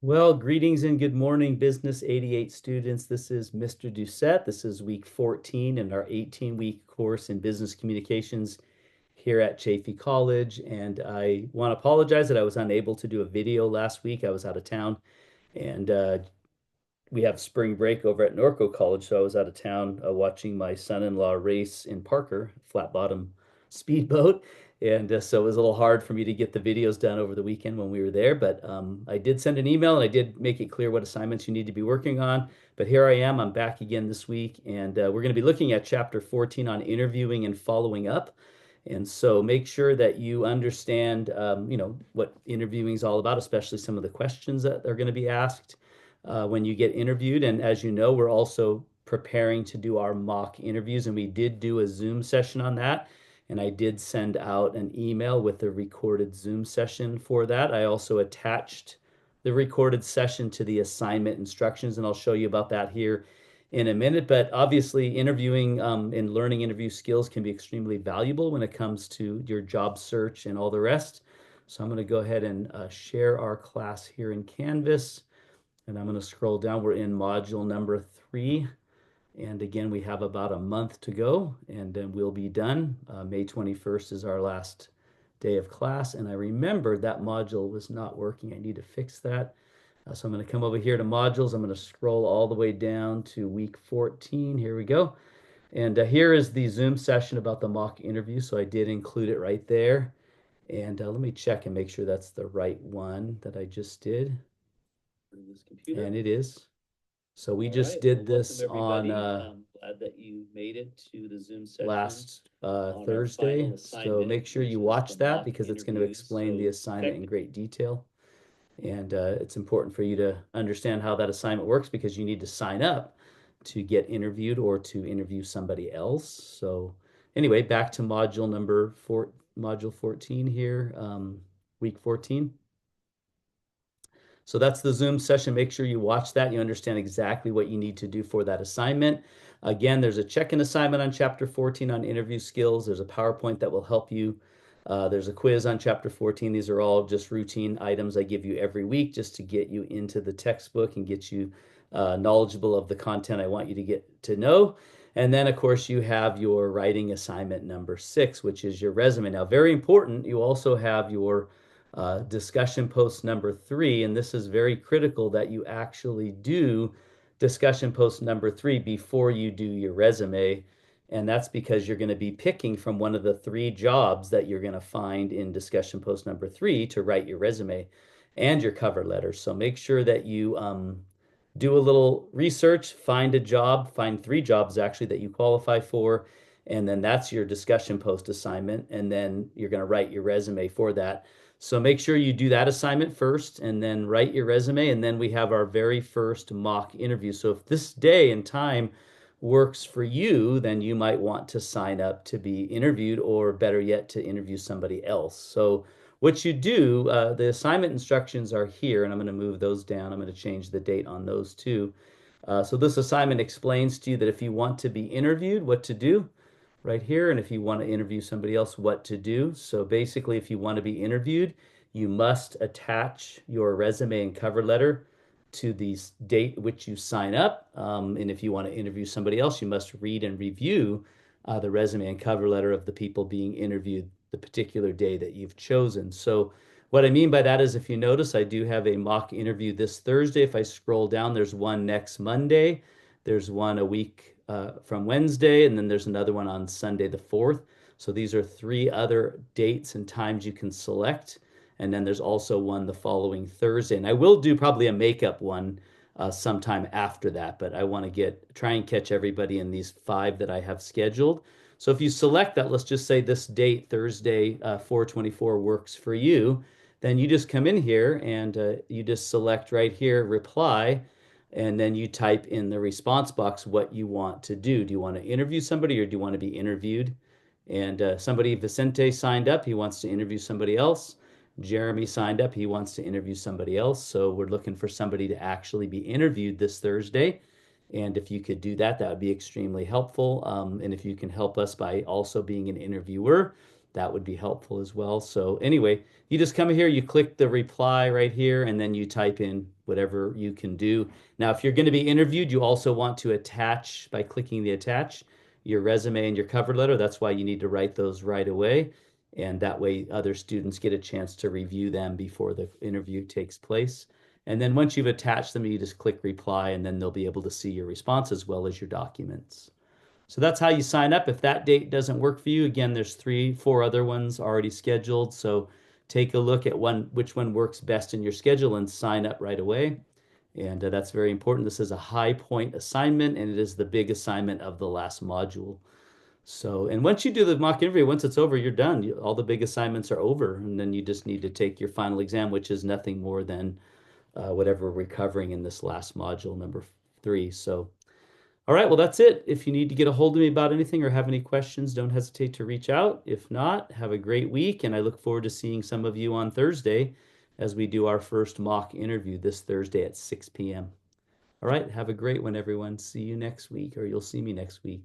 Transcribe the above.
Well, greetings and good morning, Business 88 students. This is Mr. Doucette. This is week 14 in our 18-week course in business communications here at Chaffey College. And I want to apologize that I was unable to do a video last week. I was out of town, and we have spring break over at Norco College, so I was out of town watching my son-in-law race in Parker, flat bottom speedboat. And so it was a little hard for me to get the videos done over the weekend when we were there, but I did send an email and I did make it clear what assignments you need to be working on. But here I am, I'm back again this week, and we're going to be looking at chapter 14 on interviewing and following up. And so make sure that you understand, what interviewing is all about, especially some of the questions that are going to be asked when you get interviewed. And as you know, we're also preparing to do our mock interviews, and we did do a Zoom session on that. And I did send out an email with the recorded Zoom session for that. I also attached the recorded session to the assignment instructions, and I'll show you about that here in a minute. But obviously, interviewing and learning interview skills can be extremely valuable when it comes to your job search and all the rest. So I'm going to go ahead and share our class here in Canvas. And I'm going to scroll down. We're in module number 3. And again, we have about a month to go, and then we'll be done. May 21st is our last day of class. And I remembered that module was not working. I need to fix that. So I'm going to come over here to modules. I'm going to scroll all the way down to week 14. Here we go. And here is the Zoom session about the mock interview. So I did include it right there. And let me check and make sure that's the right one that I just did. This computer. And it is. So we just did this on glad that you made it to the Zoom session last Thursday. So make sure you watch that because it's going to explain the assignment in great detail. And it's important for you to understand how that assignment works because you need to sign up to get interviewed or to interview somebody else. So anyway, back to module 14 here, week 14. So that's the Zoom session. Make sure you watch that. You understand exactly what you need to do for that assignment. Again, there's a check-in assignment on chapter 14 on interview skills. There's a PowerPoint that will help you. There's a quiz on chapter 14. These are all just routine items I give you every week just to get you into the textbook and get you knowledgeable of the content I want you to get to know. And then, of course, you have your writing assignment number 6, which is your resume. Now, very important, you also have your discussion post number 3, and this is very critical that you actually do discussion post number 3 before you do your resume. And that's because you're going to be picking from one of the 3 jobs that you're going to find in discussion post number 3 to write your resume and your cover letter. So make sure that you do a little research, find a job, find 3 jobs actually that you qualify for, and then that's your discussion post assignment, and then you're going to write your resume for that. So make sure you do that assignment first and then write your resume. And then we have our very first mock interview. So if this day and time works for you, then you might want to sign up to be interviewed, or better yet, to interview somebody else. So what you do, the assignment instructions are here, and I'm going to move those down. I'm going to change the date on those too. So this assignment explains to you that if you want to be interviewed, what to do right here. And if you want to interview somebody else, what to do. So basically, if you want to be interviewed, you must attach your resume and cover letter to the date which you sign up. And if you want to interview somebody else, you must read and review the resume and cover letter of the people being interviewed the particular day that you've chosen. So what I mean by that is, if you notice, I do have a mock interview this Thursday. If I scroll down, there's one next Monday. There's one a week from Wednesday, and then there's another one on Sunday the 4th. So these are 3 other dates and times you can select. And then there's also one the following Thursday. And I will do probably a makeup one sometime after that, but I want to try and catch everybody in these 5 that I have scheduled. So if you select that, let's just say this date, Thursday, 4/24 works for you, then you just come in here and you just select right here, reply, and then you type in the response box what you want to do. Do you want to interview somebody or do you want to be interviewed? And somebody, Vicente, signed up. He wants to interview somebody else. Jeremy signed up. He wants to interview somebody else. So we're looking for somebody to actually be interviewed this Thursday. And if you could do that, that would be extremely helpful. And if you can help us by also being an interviewer, that would be helpful as well. So anyway, you just come here, you click the reply right here, and then you type in whatever you can do. Now, if you're going to be interviewed, you also want to attach by clicking the attach your resume and your cover letter. That's why you need to write those right away. And that way other students get a chance to review them before the interview takes place. And then once you've attached them, you just click reply, and then they'll be able to see your response as well as your documents. So that's how you sign up. If that date doesn't work for you, again, there's 4 other ones already scheduled. So take a look at which one works best in your schedule and sign up right away. And that's very important. This is a high point assignment, and it is the big assignment of the last module. So, and once you do the mock interview, once it's over, you're done. All the big assignments are over, and then you just need to take your final exam, which is nothing more than whatever we're covering in this last module, number 3. So, all right, well, that's it. If you need to get a hold of me about anything or have any questions, don't hesitate to reach out. If not, have a great week, and I look forward to seeing some of you on Thursday as we do our first mock interview this Thursday at 6 p.m. All right, have a great one, everyone. See you next week, or you'll see me next week.